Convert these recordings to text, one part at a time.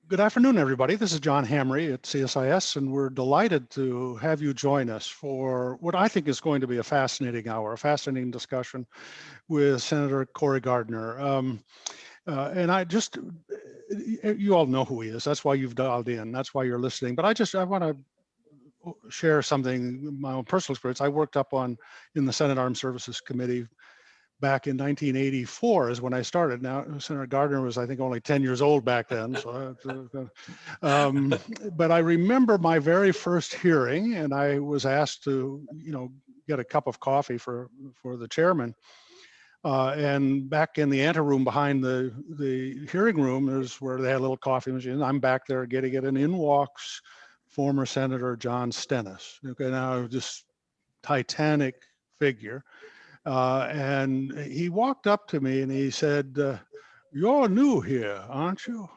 Good afternoon, everybody. This is John Hamre at CSIS, and we're delighted to have you join us for what I think is going to be a fascinating hour, a fascinating discussion with Senator Cory Gardner. And I just, you all know who he is. That's why you've dialed in. That's why you're listening. But I want to share something, my own personal experience. I worked in the Senate Armed Services Committee back in 1984 is when I started. Now, Senator Gardner was, I think, only 10 years old back then. But I remember my very first hearing, and I was asked to, get a cup of coffee for the chairman. And back in the anteroom behind the hearing room is where they had a little coffee machine. I'm back there getting it, and in walks former Senator John Stennis. Okay, now this titanic figure. And he walked up to me and he said, "You're new here, aren't you?"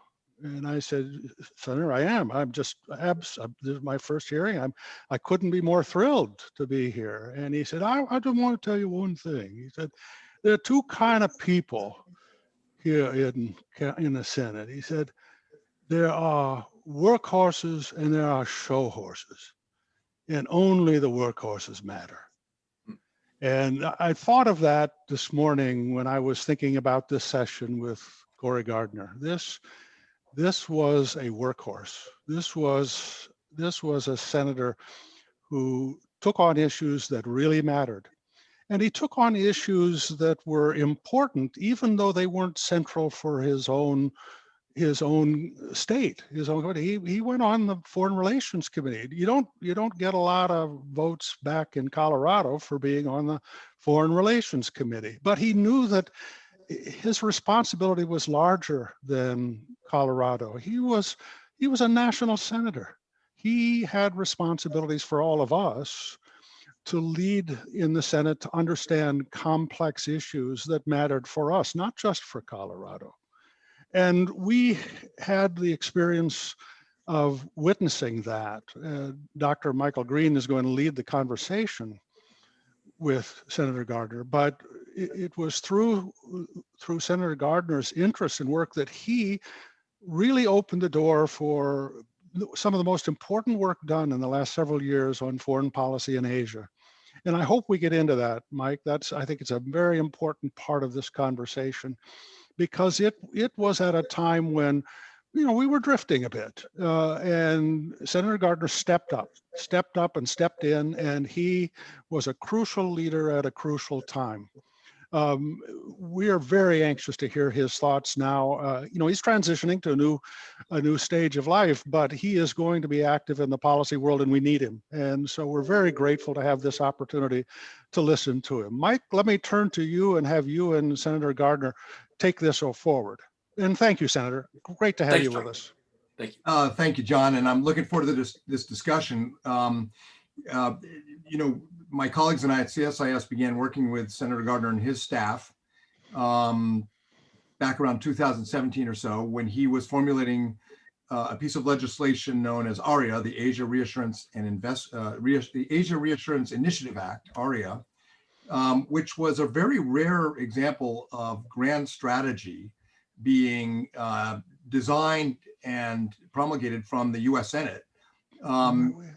And I said, "Senator, I am. This is my first hearing. I couldn't be more thrilled to be here." And he said, "I just want to tell you one thing." He said, "There are two kind of people here in the Senate." He said, "There are workhorses and there are show horses, and only the workhorses matter." And I thought of that this morning when I was thinking about this session with Cory Gardner. This was a workhorse. This was a senator who took on issues that really mattered. And he took on issues that were important, even though they weren't central for his own state, his own committee. He went on the Foreign Relations Committee. You don't get a lot of votes back in Colorado for being on the Foreign Relations Committee, but he knew that his responsibility was larger than Colorado. He was a national senator. He had responsibilities for all of us to lead in the Senate, to understand complex issues that mattered for us, not just for Colorado. And we had the experience of witnessing that. Dr. Michael Green is going to lead the conversation with Senator Gardner, but it was through Senator Gardner's interest and work that he really opened the door for some of the most important work done in the last several years on foreign policy in Asia. And I hope we get into that, Mike. I think it's a very important part of this conversation, because it was at a time when, we were drifting a bit, and Senator Gardner stepped up and stepped in, and he was a crucial leader at a crucial time. We are very anxious to hear his thoughts now. He's transitioning to a new stage of life, but he is going to be active in the policy world, and we need him. And so we're very grateful to have this opportunity to listen to him. Mike, let me turn to you and have you and Senator Gardner take this forward. And thank you, Senator. Great to have Thanks, you John. with us. Thank you. Thank you, John, and I'm looking forward to this discussion. My colleagues and I at CSIS began working with Senator Gardner and his staff back around 2017 or so, when he was formulating a piece of legislation known as ARIA, the Asia Reassurance the Asia Reassurance Initiative Act, ARIA, which was a very rare example of grand strategy being designed and promulgated from the U.S. Senate.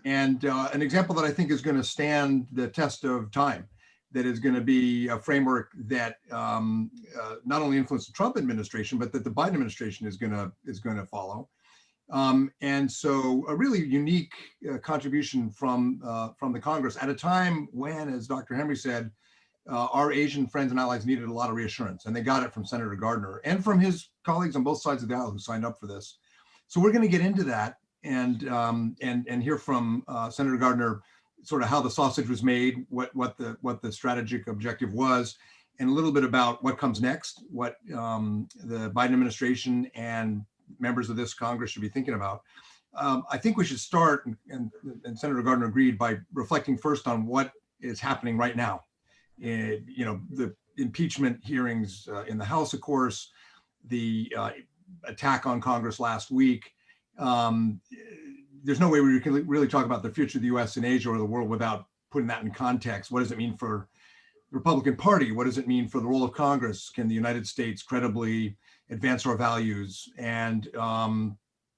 And an example that I think is going to stand the test of time, that is going to be a framework that not only influenced the Trump administration, but that the Biden administration is going to follow. And so a really unique contribution from the Congress at a time when, as Dr. Hamre said, our Asian friends and allies needed a lot of reassurance, and they got it from Senator Gardner and from his colleagues on both sides of the aisle who signed up for this. So we're going to get into that and hear from Senator Gardner sort of how the sausage was made, what the strategic objective was, and a little bit about what comes next, what the Biden administration and members of this Congress should be thinking about. I think we should start, and Senator Gardner agreed, by reflecting first on what is happening right now. The impeachment hearings in the House, of course, the attack on Congress last week. There's no way we can really talk about the future of the U.S. in Asia or the world without putting that in context. What does it mean for the Republican Party? What does it mean for the role of Congress? Can the United States credibly advance our values? And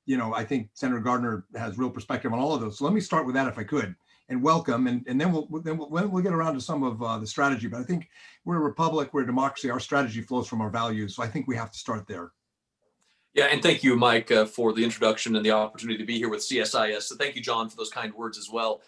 I think Senator Gardner has real perspective on all of those. So let me start with that if I could, and welcome, and then we'll get around to some of the strategy. But I think we're a republic, we're a democracy. Our strategy flows from our values. So I think we have to start there. Yeah, and thank you, Mike, for the introduction and the opportunity to be here with CSIS. So thank you, John, for those kind words as well.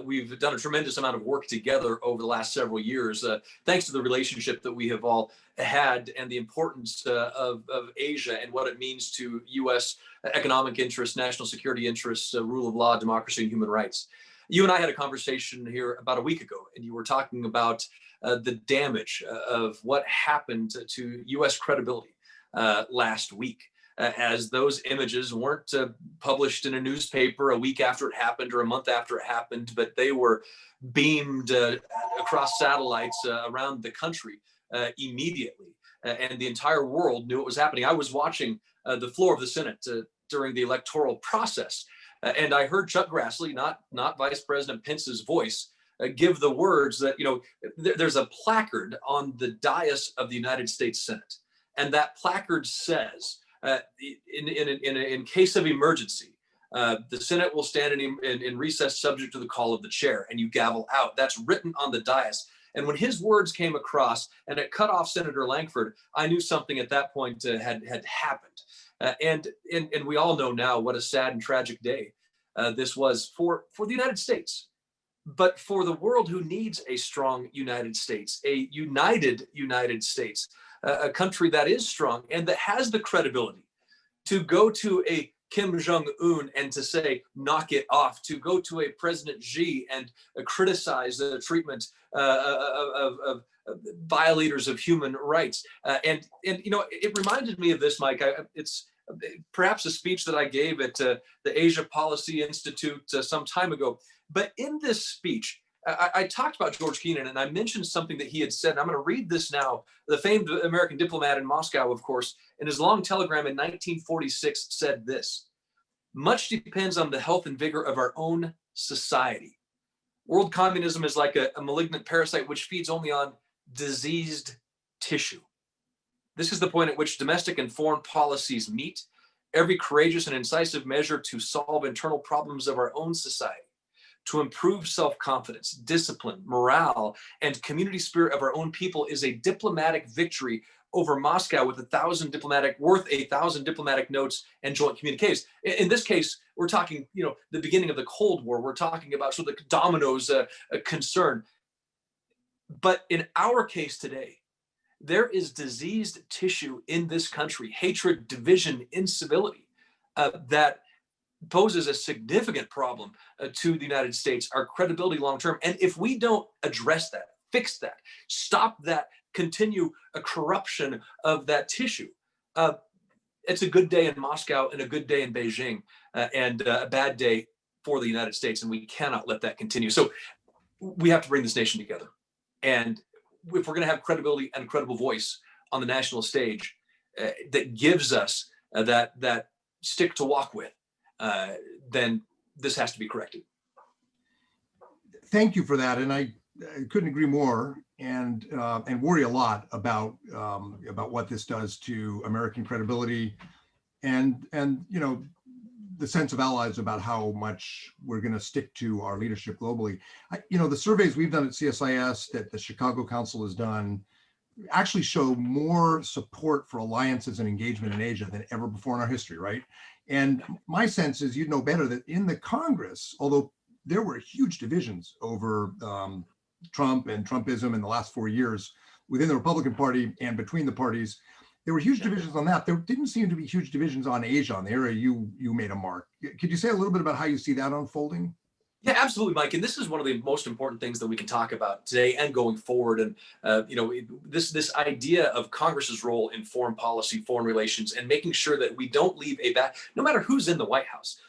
We've done a tremendous amount of work together over the last several years, thanks to the relationship that we have all had and the importance of Asia and what it means to U.S. economic interests, national security interests, rule of law, democracy, and human rights. You and I had a conversation here about a week ago, and you were talking about the damage of what happened to U.S. credibility last week. As those images weren't published in a newspaper a week after it happened or a month after it happened, but they were beamed across satellites around the country immediately. And the entire world knew what was happening. I was watching the floor of the Senate during the electoral process, and I heard Chuck Grassley, not Vice President Pence's voice, give the words that, there's a placard on the dais of the United States Senate. And that placard says, in case of emergency, the Senate will stand in recess subject to the call of the chair, and you gavel out. That's written on the dais. And when his words came across and it cut off Senator Langford, I knew something at that point had happened. And we all know now what a sad and tragic day this was for the United States, but for the world who needs a strong United States, a united United States. A country that is strong and that has the credibility to go to a Kim Jong-un and to say, knock it off, to go to a President Xi and criticize the treatment of violators of human rights. And it reminded me of this, Mike. It's perhaps a speech that I gave at the Asia Policy Institute some time ago. But in this speech, I talked about George Kennan, and I mentioned something that he had said. And I'm going to read this now. The famed American diplomat in Moscow, of course, in his long telegram in 1946 said this: "Much depends on the health and vigor of our own society. World communism is like a malignant parasite which feeds only on diseased tissue. This is the point at which domestic and foreign policies meet. Every courageous and incisive measure to solve internal problems of our own society, to improve self-confidence, discipline, morale, and community spirit of our own people is a diplomatic victory over Moscow worth 1,000 diplomatic notes and joint communiques." In this case, we're talking, the beginning of the Cold War. We're talking about sort of the dominoes concern. But in our case today, there is diseased tissue in this country, hatred, division, incivility, that poses a significant problem to the United States, our credibility long-term. And if we don't address that, fix that, stop that, continue a corruption of that tissue, it's a good day in Moscow and a good day in Beijing, and a bad day for the United States. And we cannot let that continue. So we have to bring this nation together. And if we're going to have credibility and a credible voice on the national stage that gives us that stick to walk with, then this has to be corrected. Thank you for that, and I couldn't agree more, and worry a lot about what this does to American credibility, and the sense of allies about how much we're going to stick to our leadership globally. The surveys we've done at CSIS that the Chicago Council has done actually show more support for alliances and engagement in Asia than ever before in our history, right? And my sense is, you'd know better, that in the Congress, although there were huge divisions over Trump and Trumpism in the last 4 years within the Republican Party and between the parties, there were huge divisions on that. There didn't seem to be huge divisions on Asia, on the area you made a mark. Could you say a little bit about how you see that unfolding? Yeah, absolutely, Mike. And this is one of the most important things that we can talk about today and going forward. And this idea of Congress's role in foreign policy, foreign relations, and making sure that we don't leave no matter who's in the White House,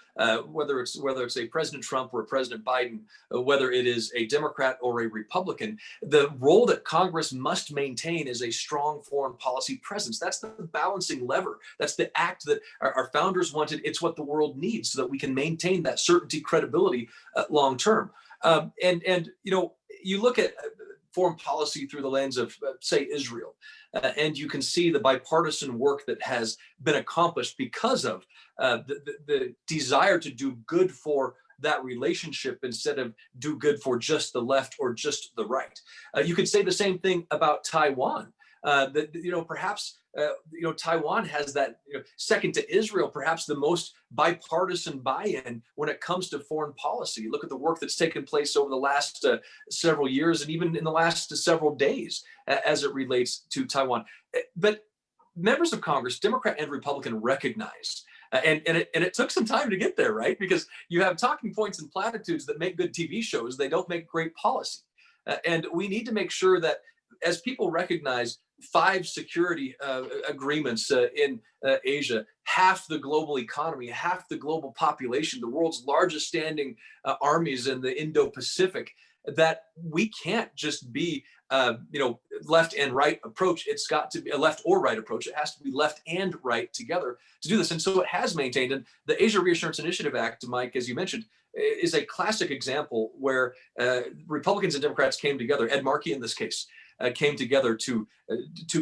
whether it's a President Trump or a President Biden, whether it is a Democrat or a Republican, the role that Congress must maintain is a strong foreign policy presence. That's the balancing lever. That's the act that our founders wanted. It's what the world needs so that we can maintain that certainty, credibility long term. You look at foreign policy through the lens of, say, Israel. And you can see the bipartisan work that has been accomplished because of the desire to do good for that relationship instead of do good for just the left or just the right. You could say the same thing about Taiwan. Perhaps Taiwan has that, second to Israel, perhaps the most bipartisan buy-in when it comes to foreign policy. Look at the work that's taken place over the last several years and even in the last several days as it relates to Taiwan. But members of Congress, Democrat and Republican, recognize, and it took some time to get there, right? Because you have talking points and platitudes that make good TV shows. They don't make great policy. And we need to make sure that as people recognize 5 security agreements in Asia, half the global economy, half the global population, the world's largest standing armies in the Indo-Pacific, that we can't just be, left and right approach. It's got to be a left or right approach. It has to be left and right together to do this. And so it has maintained. And the Asia Reassurance Initiative Act, Mike, as you mentioned, is a classic example where Republicans and Democrats came together, Ed Markey in this case, came together to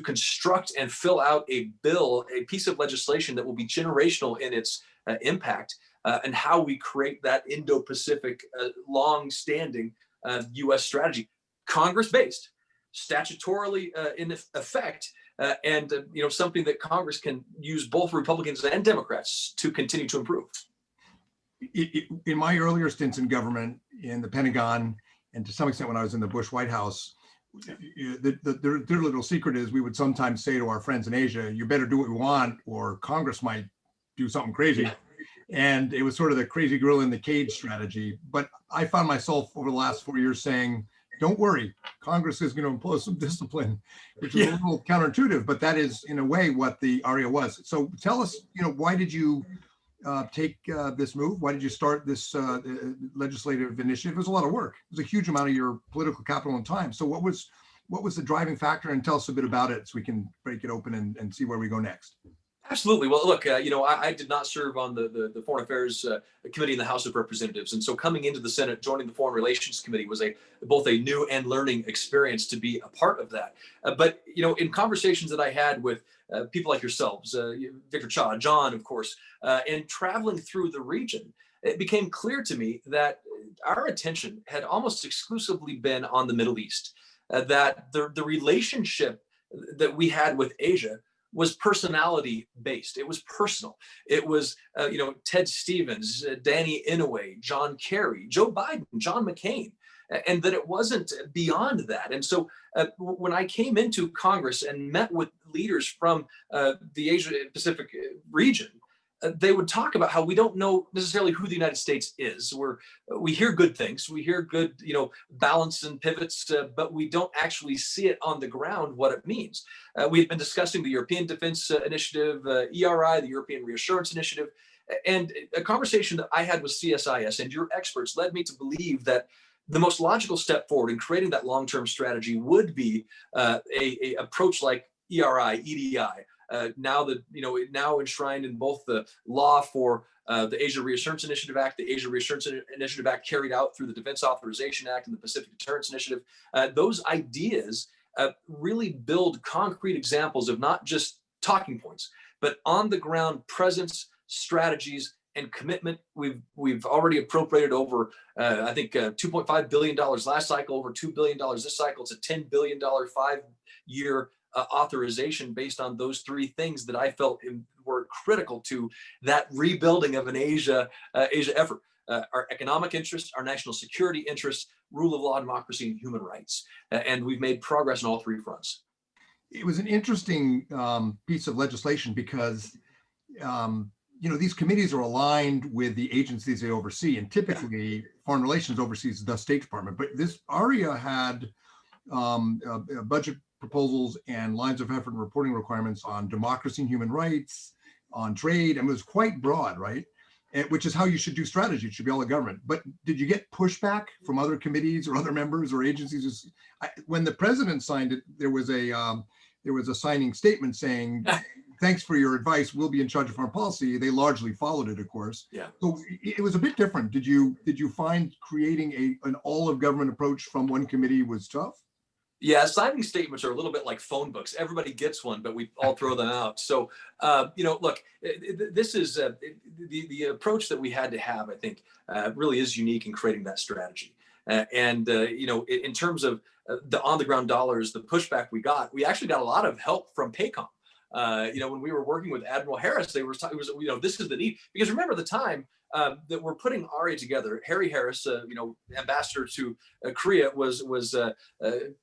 construct and fill out a bill, a piece of legislation that will be generational in its impact and how we create that Indo-Pacific long-standing U.S. strategy, Congress-based, statutorily in effect, and something that Congress can use both Republicans and Democrats to continue to improve. In my earlier stints in government, in the Pentagon, and to some extent when I was in the Bush White House, their little secret is we would sometimes say to our friends in Asia, you better do what we want or Congress might do something crazy. Yeah. And it was sort of the crazy gorilla in the cage strategy. But I found myself over the last 4 years saying, don't worry, Congress is going to impose some discipline, which is a little counterintuitive, but that is in a way what the ARIA was. So tell us, why did you take this move? Why did you start this legislative initiative? It was a lot of work. It was a huge amount of your political capital and time. So what was the driving factor? And tell us a bit about it so we can break it open and see where we go next. Absolutely. Well, look, I did not serve on the Foreign Affairs Committee in the House of Representatives. And so coming into the Senate, joining the Foreign Relations Committee was both a new and learning experience to be a part of that. But, in conversations that I had with people like yourselves, Victor Cha, John, of course, and traveling through the region, it became clear to me that our attention had almost exclusively been on the Middle East, that the relationship that we had with Asia was personality based. It was personal. It was, Ted Stevens, Danny Inouye, John Kerry, Joe Biden, John McCain, and that it wasn't beyond that. And so when I came into Congress and met with leaders from the Asia Pacific region, they would talk about how we don't know necessarily who the United States is. We hear good things, we hear good, balance and pivots, but we don't actually see it on the ground what it means. We had been discussing the European Defense Initiative, ERI, the European Reassurance Initiative, and a conversation that I had with CSIS and your experts led me to believe that the most logical step forward in creating that long-term strategy would be a approach like ERI, EDI. Now enshrined in both the law for the Asia Reassurance Initiative Act, the Asia Reassurance Initiative Act carried out through the Defense Authorization Act and the Pacific Deterrence Initiative. Those ideas really build concrete examples of not just talking points, but on the ground presence, strategies, and commitment. We've already appropriated over, I think, $2.5 billion last cycle, over $2 billion this cycle. It's a $10 billion 5-year authorization based on those 3 things that I felt were critical to that rebuilding of an Asia effort. Our economic interests, our national security interests, rule of law, democracy, and human rights. And we've made progress on all 3 fronts. It was an interesting piece of legislation because, these committees are aligned with the agencies they oversee, and typically foreign relations oversees the State Department. But this ARIA had budget proposals and lines of effort and reporting requirements on democracy and human rights, on trade, and it was quite broad, right? Which is how you should do strategy. It should be all the government. But did you get pushback from other committees or other members or agencies? When the president signed it, there was a signing statement saying, "Thanks for your advice. We'll be in charge of foreign policy." They largely followed it, of course. Yeah. So it was a bit different. Did you find creating an all of government approach from one committee was tough? Yeah, signing statements are a little bit like phone books. Everybody gets one, but we all throw them out. So, look, this is the approach that we had to have. I think really is unique in creating that strategy. In terms of the on-the-ground dollars, the pushback we actually got a lot of help from PACOM. When we were working with Admiral Harris, they were talking, this is the need, because remember the time that we're putting ARIA together. Harry Harris, ambassador to Korea, was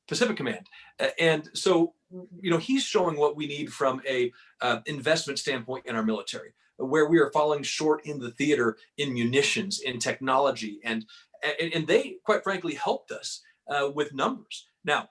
Pacific Command, and so he's showing what we need from a investment standpoint in our military, where we are falling short in the theater, in munitions, in technology, and they quite frankly helped us with numbers. Now,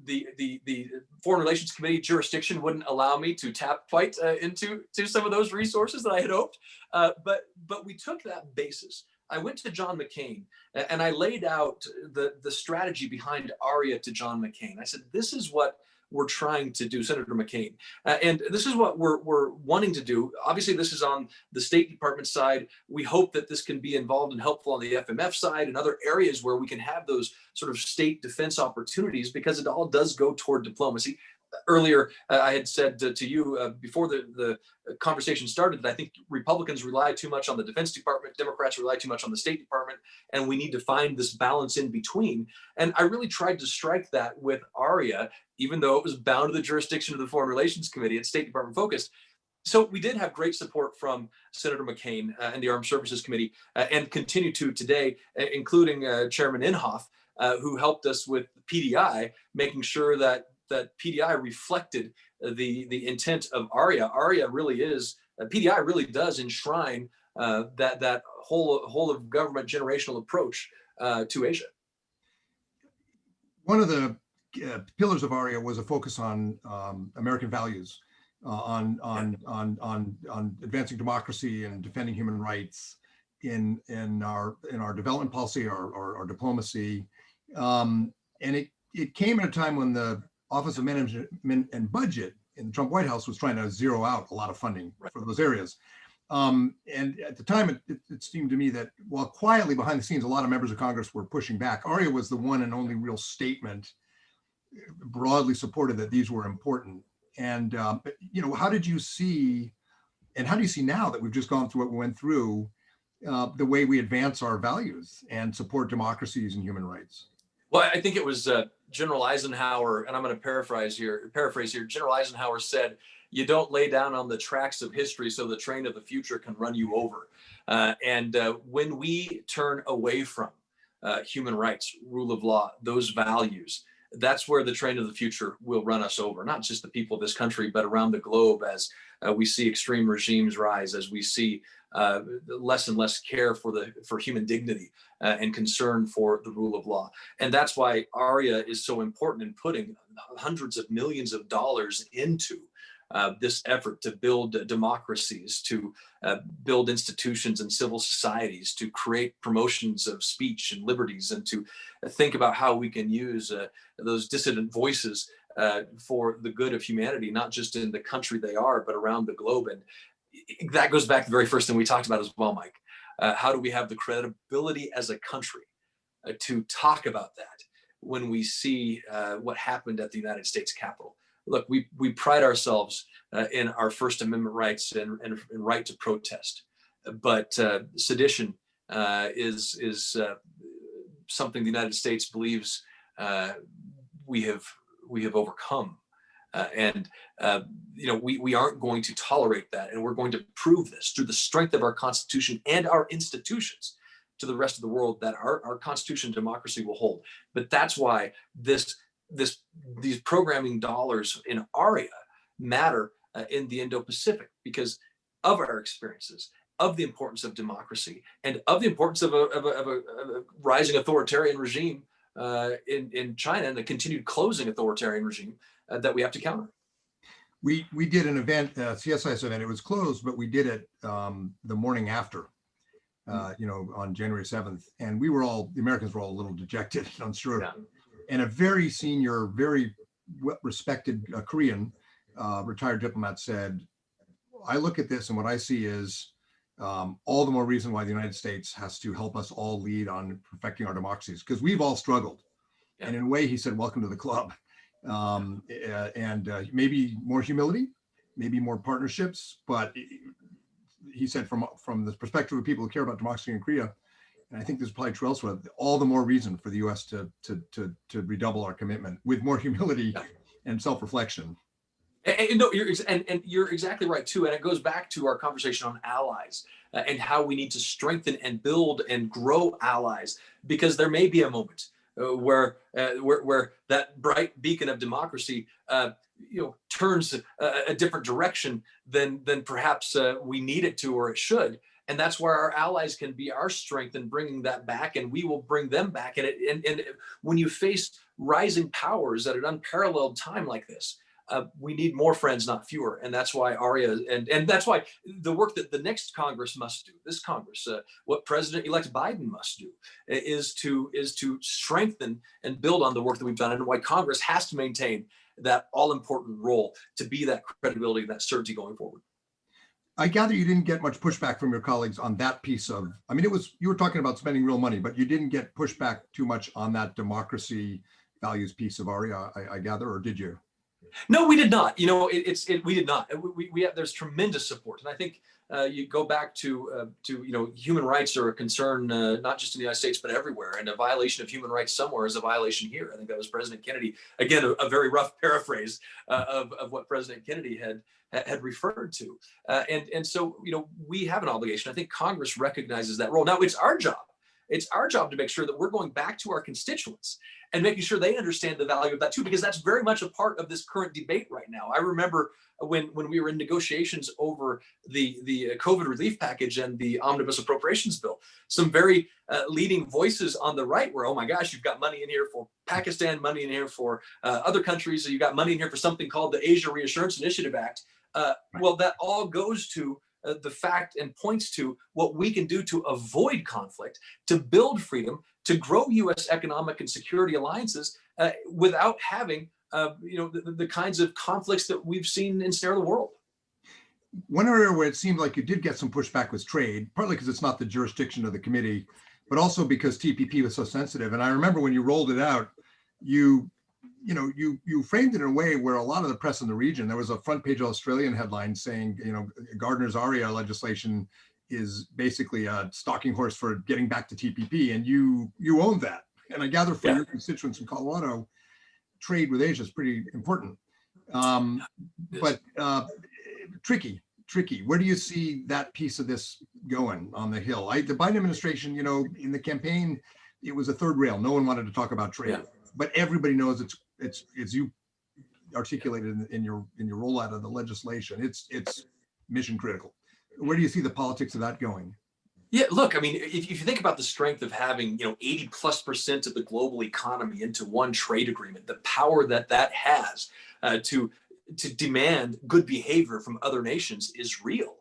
the Foreign Relations Committee jurisdiction wouldn't allow me to tap quite into some of those resources that I had hoped, but we took that basis. I went to John McCain and I laid out the strategy behind ARIA to John McCain. I said, this is what we're trying to do, Senator McCain. And this is what we're wanting to do. Obviously, this is on the State Department side. We hope that this can be involved and helpful on the FMF side and other areas where we can have those sort of state defense opportunities, because it all does go toward diplomacy. Earlier, I had said to you before the conversation started that I think Republicans rely too much on the Defense Department, Democrats rely too much on the State Department, and we need to find this balance in between. And I really tried to strike that with ARIA, even though it was bound to the jurisdiction of the Foreign Relations Committee and State Department focused. So we did have great support from Senator McCain and the Armed Services Committee, and continue to today, including Chairman Inhofe, who helped us with PDI, making sure that PDI reflected the intent of ARIA. ARIA really is, PDI really does enshrine that whole of government generational approach to Asia. One of the pillars of ARIA was a focus on American values, on advancing democracy and defending human rights in our development policy, our diplomacy, and it came at a time when the Office of Management and Budget in the Trump White House was trying to zero out a lot of funding for those areas. And at the time, it seemed to me that while quietly behind the scenes, a lot of members of Congress were pushing back, ARIA was the one and only real statement broadly supported that these were important. And, how did you see, and how do you see now that we've just gone through what we went through, the way we advance our values and support democracies and human rights? Well, I think it was General Eisenhower, and I'm going to paraphrase here. General Eisenhower said, "You don't lay down on the tracks of history so the train of the future can run you over." And when we turn away from human rights, rule of law, those values, that's where the train of the future will run us over. Not just the people of this country, but around the globe, as we see extreme regimes rise, as we see less and less care for human dignity and concern for the rule of law. And that's why ARIA is so important in putting hundreds of millions of dollars into this effort to build democracies, to build institutions and civil societies, to create promotions of speech and liberties, and to think about how we can use those dissident voices for the good of humanity, not just in the country they are, but around the globe. And that goes back to the very first thing we talked about as well, Mike. How do we have the credibility as a country to talk about that when we see what happened at the United States Capitol? Look, we pride ourselves in our First Amendment rights and right to protest, but sedition is something the United States believes we have overcome, and we aren't going to tolerate that, and we're going to prove this through the strength of our Constitution and our institutions to the rest of the world that our Constitution and democracy will hold. But that's why these programming dollars in ARIA matter in the Indo-Pacific, because of our experiences, of the importance of democracy, and of the importance of a rising authoritarian regime in China, and the continued closing authoritarian regime that we have to counter. We did an event, CSIS event. It was closed, but we did it the morning after, on January 7th, and the Americans were all a little dejected and unsure. Yeah. And a very senior, very respected Korean retired diplomat said, "I look at this and what I see is all the more reason why the United States has to help us all lead on perfecting our democracies, because we've all struggled." And in a way, he said, welcome to the club. Maybe more humility, maybe more partnerships. But he said from the perspective of people who care about democracy in Korea, and I think this is probably true elsewhere, all the more reason for the U.S. to redouble our commitment with more humility and self-reflection. And no, you're exactly right too. And it goes back to our conversation on allies and how we need to strengthen and build and grow allies, because there may be a moment where that bright beacon of democracy, turns a different direction than perhaps we need it to or it should. And that's where our allies can be our strength in bringing that back, and we will bring them back. And when you face rising powers at an unparalleled time like this, we need more friends, not fewer. And that's why ARIA, and that's why the work that the next Congress must do, this Congress, what President-elect Biden must do, is to strengthen and build on the work that we've done, and why Congress has to maintain that all-important role to be that credibility and that certainty going forward. I gather you didn't get much pushback from your colleagues on that piece of, I mean, you were talking about spending real money, but you didn't get pushback too much on that democracy values piece of ARIA, I gather, or did you? No, we did not. We did not. We have, there's tremendous support, and I think you go back to human rights are a concern not just in the United States but everywhere, and a violation of human rights somewhere is a violation here. I think that was President Kennedy. Again, a very rough paraphrase of what President Kennedy had referred to, and so we have an obligation. I think Congress recognizes that role. Now it's our job. It's our job to make sure that we're going back to our constituents and making sure they understand the value of that too, because that's very much a part of this current debate right now. I remember when we were in negotiations over the COVID relief package and the omnibus appropriations bill, some very leading voices on the right were, oh my gosh, you've got money in here for Pakistan, money in here for other countries, you've got money in here for something called the Asia Reassurance Initiative Act. Well, that all goes to the fact and points to what we can do to avoid conflict, to build freedom, to grow U.S. economic and security alliances without having, the kinds of conflicts that we've seen ensnare the world. One area where it seemed like you did get some pushback was trade, partly because it's not the jurisdiction of the committee, but also because TPP was so sensitive. And I remember when you rolled it out, you framed it in a way where a lot of the press in the region, there was a front page Australian headline saying, Gardner's ARIA legislation is basically a stalking horse for getting back to TPP, and you own that. And I gather for your constituents in Colorado, trade with Asia is pretty important. But tricky. Where do you see that piece of this going on the Hill? The Biden administration, in the campaign, it was a third rail. No one wanted to talk about trade, but everybody knows it's you articulated in your rollout of the legislation. It's mission critical. Where do you see the politics of that going? Yeah, look, I mean, if you think about the strength of having, 80+% of the global economy into one trade agreement, the power that has to demand good behavior from other nations is real.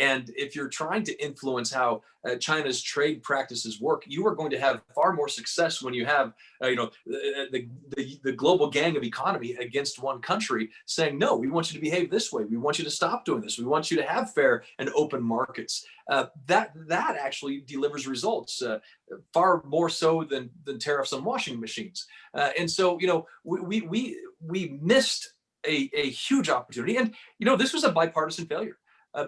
And if you're trying to influence how China's trade practices work, you are going to have far more success when you have, the global gang of economy against one country saying, no, we want you to behave this way. We want you to stop doing this. We want you to have fair and open markets. That actually delivers results far more so than tariffs on washing machines. And so, we missed a huge opportunity. And, this was a bipartisan failure.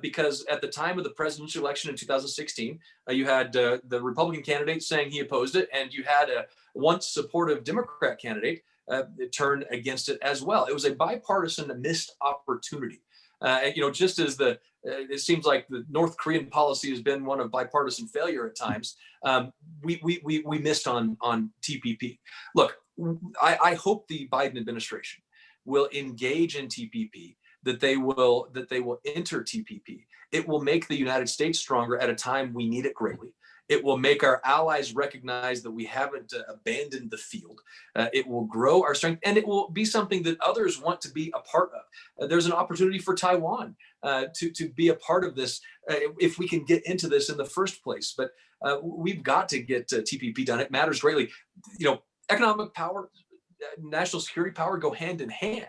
Because at the time of the presidential election in 2016, you had the Republican candidate saying he opposed it, and you had a once supportive Democrat candidate turn against it as well. It was a bipartisan missed opportunity. Just as it seems like the North Korean policy has been one of bipartisan failure at times, we missed on TPP. Look, I hope the Biden administration will engage in TPP, that they will enter TPP. It will make the United States stronger at a time we need it greatly. It will make our allies recognize that we haven't abandoned the field. It will grow our strength, and it will be something that others want to be a part of. There's an opportunity for Taiwan to be a part of this if we can get into this in the first place. But we've got to get TPP done. It matters greatly. Economic power, national security power go hand in hand.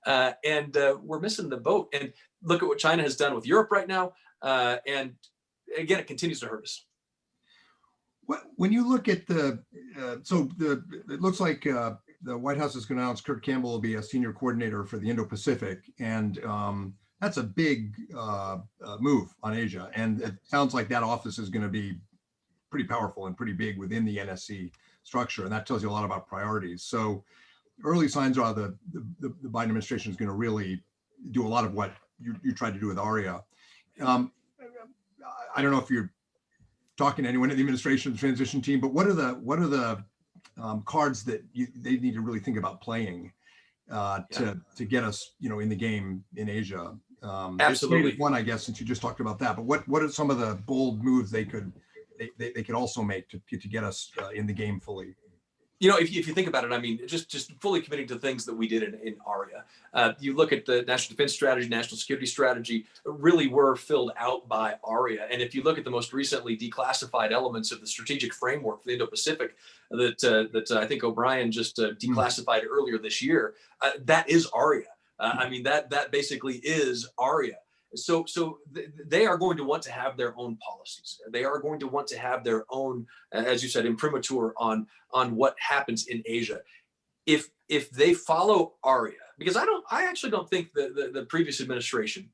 And we're missing the boat. And look at what China has done with Europe right now. And again, it continues to hurt us. When you look at it looks like the White House is going to announce Kurt Campbell will be a senior coordinator for the Indo-Pacific, and that's a big move on Asia. And it sounds like that office is going to be pretty powerful and pretty big within the NSC structure, and that tells you a lot about priorities. So early signs are the Biden administration is going to really do a lot of what you tried to do with ARIA. I don't know if you're talking to anyone in the administration, the transition team, but what are the cards that they need to really think about playing to get us, in the game in Asia? Absolutely. One, I guess, since you just talked about that, but what are some of the bold moves they could also make to get us in the game fully? If you think about it, I mean, just fully committing to things that we did in ARIA. You look at the national defense strategy, national security strategy, really were filled out by ARIA. And if you look at the most recently declassified elements of the strategic framework for the Indo-Pacific that I think O'Brien just declassified earlier this year, that is ARIA. I mean, that basically is ARIA. So they are going to want to have their own policies. They are going to want to have their own, as you said, imprimatur on what happens in Asia. If they follow ARIA, because I actually don't think the previous administration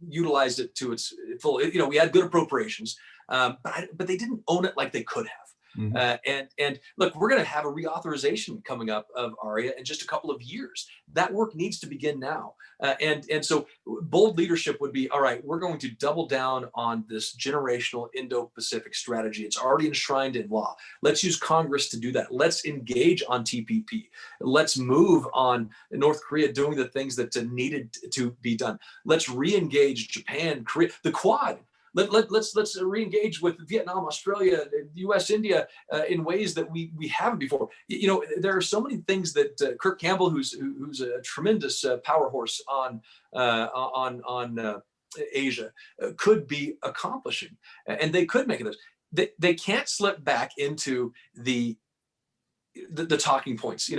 utilized it to its full. We had good appropriations, but they didn't own it like they could have. Mm-hmm. And look, we're going to have a reauthorization coming up of ARIA in just a couple of years. That work needs to begin now. And so bold leadership would be, all right, we're going to double down on this generational Indo-Pacific strategy. It's already enshrined in law. Let's use Congress to do that. Let's engage on TPP. Let's move on North Korea doing the things that needed to be done. Let's re-engage Japan, Korea, the Quad. Let's re-engage with Vietnam, Australia, U.S., India in ways that we haven't before. There are so many things that Kurt Campbell, who's a tremendous power horse on Asia, could be accomplishing, and they could make it. They can't slip back into the talking points.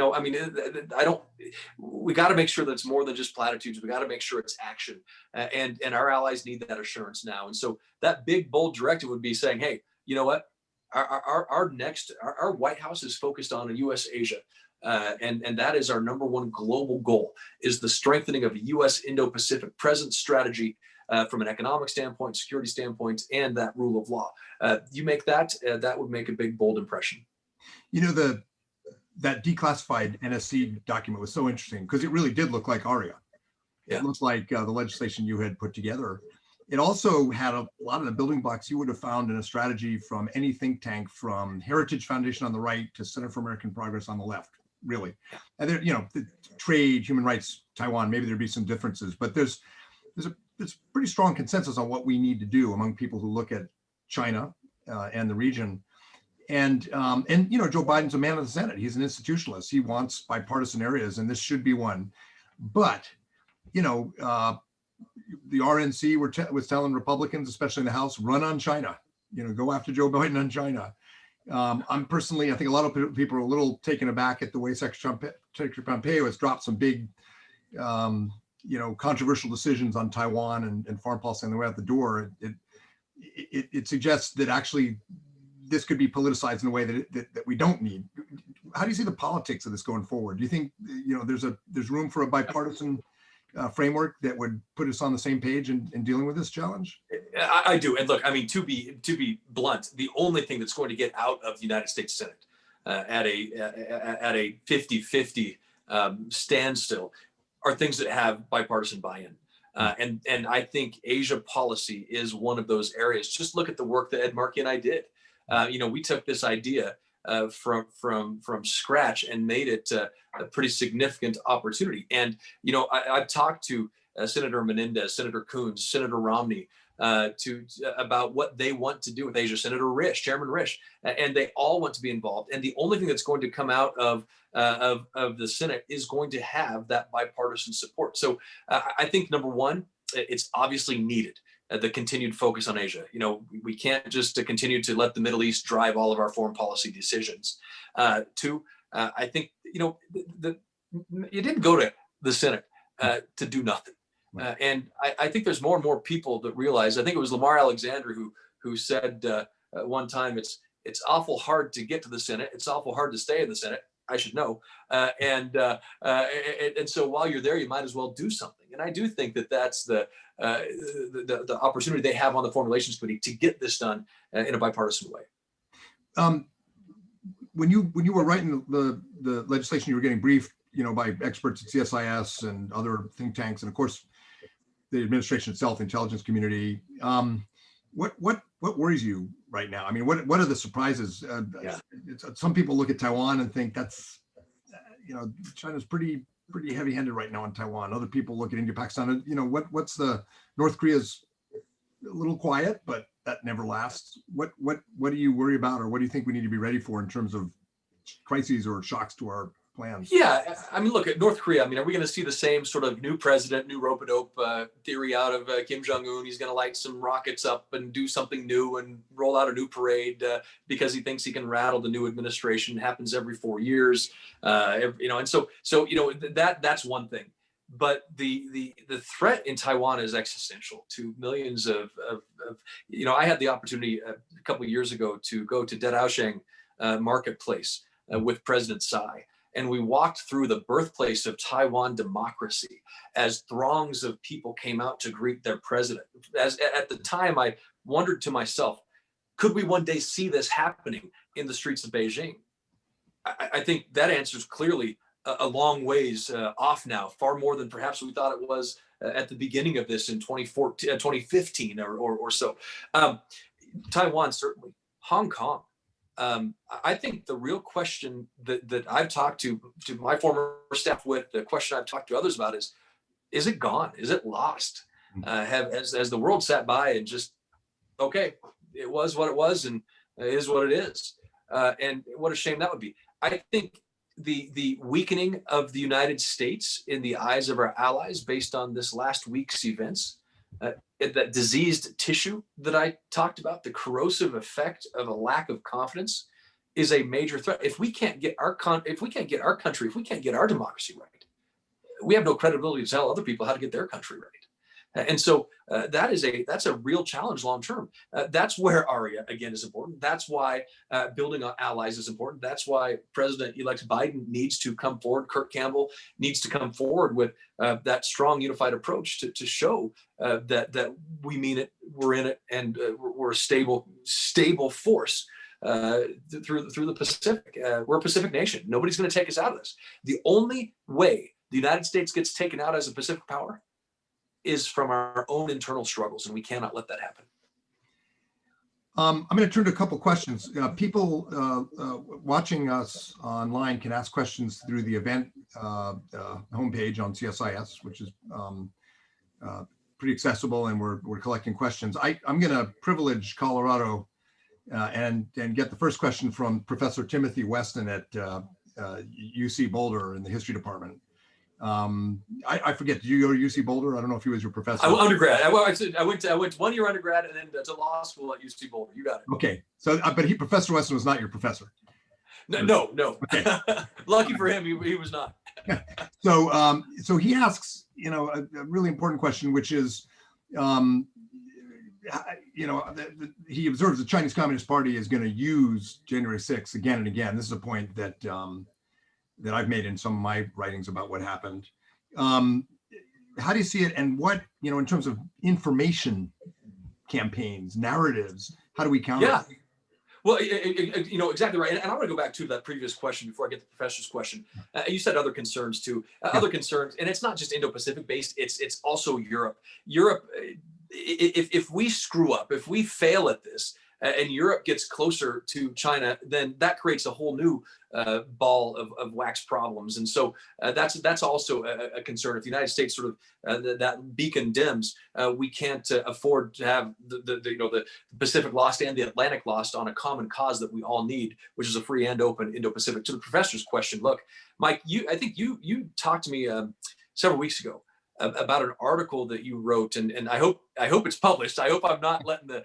We got to make sure that it's more than just platitudes. We got to make sure it's action, and our allies need that assurance now. And so that big, bold directive would be saying, hey, you know what? Our White House is focused on a U.S. Asia. And that is our number one global goal, is the strengthening of a U.S. Indo-Pacific presence strategy from an economic standpoint, security standpoint, and that rule of law. You make that would make a big, bold impression. That declassified NSC document was so interesting because it really did look like ARIA. Yeah. It looked like the legislation you had put together. It also had a lot of the building blocks you would have found in a strategy from any think tank, from Heritage Foundation on the right to Center for American Progress on the left, really. And there, the trade, human rights, Taiwan, maybe there'd be some differences, but there's a pretty strong consensus on what we need to do among people who look at China and the region. And Joe Biden's a man of the Senate. He's an institutionalist. He wants bipartisan areas, and this should be one. But, the RNC was telling Republicans, especially in the House, run on China. Go after Joe Biden on China. I think a lot of people are a little taken aback at the way Secretary Pompeo has dropped some big, controversial decisions on Taiwan and foreign policy on the way out the door. It suggests that actually this could be politicized in a way that we don't need. How do you see the politics of this going forward? Do you think there's room for a bipartisan framework that would put us on the same page in dealing with this challenge? I do. And look, I mean, to be blunt, the only thing that's going to get out of the United States Senate at a 50-50 standstill are things that have bipartisan buy-in. And I think Asia policy is one of those areas. Just look at the work that Ed Markey and I did. We took this idea from scratch and made it a pretty significant opportunity. And I've talked to Senator Menendez, Senator Coons, Senator Romney about what they want to do with Asia. Senator Risch, Chairman Risch, and they all want to be involved. And the only thing that's going to come out of the Senate is going to have that bipartisan support. So I think number one, it's obviously needed. The continued focus on Asia. We can't just continue to let the Middle East drive all of our foreign policy decisions. Two, I think, you didn't go to the Senate to do nothing. And I think there's more and more people that realize, I think it was Lamar Alexander who said one time, It's awful hard to get to the Senate. It's awful hard to stay in the Senate. I should know. And so while you're there, you might as well do something. And I do think that that's the opportunity they have on the Foreign Relations Committee to get this done in a bipartisan way. When you were writing the legislation, you were getting briefed, by experts at CSIS and other think tanks, and of course, the administration itself, the intelligence community. What worries you right now? I mean, what are the surprises? Some people look at Taiwan and think that's, China's pretty heavy-handed right now on Taiwan. Other people look at India, Pakistan. What's the North Korea's a little quiet, but that never lasts. What do you worry about, or what do you think we need to be ready for in terms of crises or shocks to our plans? Yeah, I mean, look at North Korea. I mean, are we going to see the same sort of new president, new rope-a-dope theory out of Kim Jong-un? He's going to light some rockets up and do something new and roll out a new parade because he thinks he can rattle the new administration. It happens every 4 years, and so that's one thing. But the threat in Taiwan is existential to millions of I had the opportunity a couple of years ago to go to Dedaosheng marketplace with President Tsai. And we walked through the birthplace of Taiwan democracy as throngs of people came out to greet their president. At the time, I wondered to myself, could we one day see this happening in the streets of Beijing? I think that answer is clearly a long ways off now, far more than perhaps we thought it was at the beginning of this in 2015 or so. Taiwan, certainly. Hong Kong. I think the real question that I've talked to my former staff with, the question I've talked to others about is it gone? Is it lost? Has the world sat by and just, okay, it was what it was and it is what it is. And what a shame that would be. I think the weakening of the United States in the eyes of our allies based on this last week's events, that diseased tissue that I talked about, the corrosive effect of a lack of confidence, is a major threat. If we can't get our country, if we can't get our democracy right, we have no credibility to tell other people how to get their country right. And so that's a real challenge long term. That's where ARIA again is important. That's why building on allies is important. That's why President-elect Biden needs to come forward. Kirk Campbell needs to come forward with that strong, unified approach to show that we mean it, we're in it, and we're a stable force through the Pacific. We're a Pacific nation. Nobody's going to take us out of this. The only way the United States gets taken out as a Pacific power is from our own internal struggles, and we cannot let that happen. I'm going to turn to a couple questions. People watching us online can ask questions through the event homepage on CSIS, which is pretty accessible, and we're collecting questions. I'm going to privilege Colorado and get the first question from Professor Timothy Weston at UC Boulder in the history department. I forget, did you go to UC Boulder? I don't know if he was your professor. Undergrad. I went 1 year undergrad and then to law school at UC Boulder. You got it. Okay. So, but Professor Weston was not your professor. No. Okay. Lucky for him, he was not. So he asks, a really important question, which is, he observes the Chinese Communist Party is going to use January 6th again and again. This is a point that I've made in some of my writings about what happened. How do you see it? And what, in terms of information campaigns, narratives, how do we counter? Yeah. Well, exactly right. And I want to go back to that previous question before I get to the professor's question. You said other concerns too. Other concerns, and it's not just Indo-Pacific based, it's also Europe. Europe, if we screw up, if we fail at this, and Europe gets closer to China, then that creates a whole new ball of wax problems. And so that's also a concern. If the United States sort of that beacon dims, we can't afford to have the Pacific lost and the Atlantic lost on a common cause that we all need, which is a free and open Indo-Pacific. To the professor's question, look, Mike, I think you talked to me several weeks ago about an article that you wrote, and I hope it's published. I hope I'm not letting the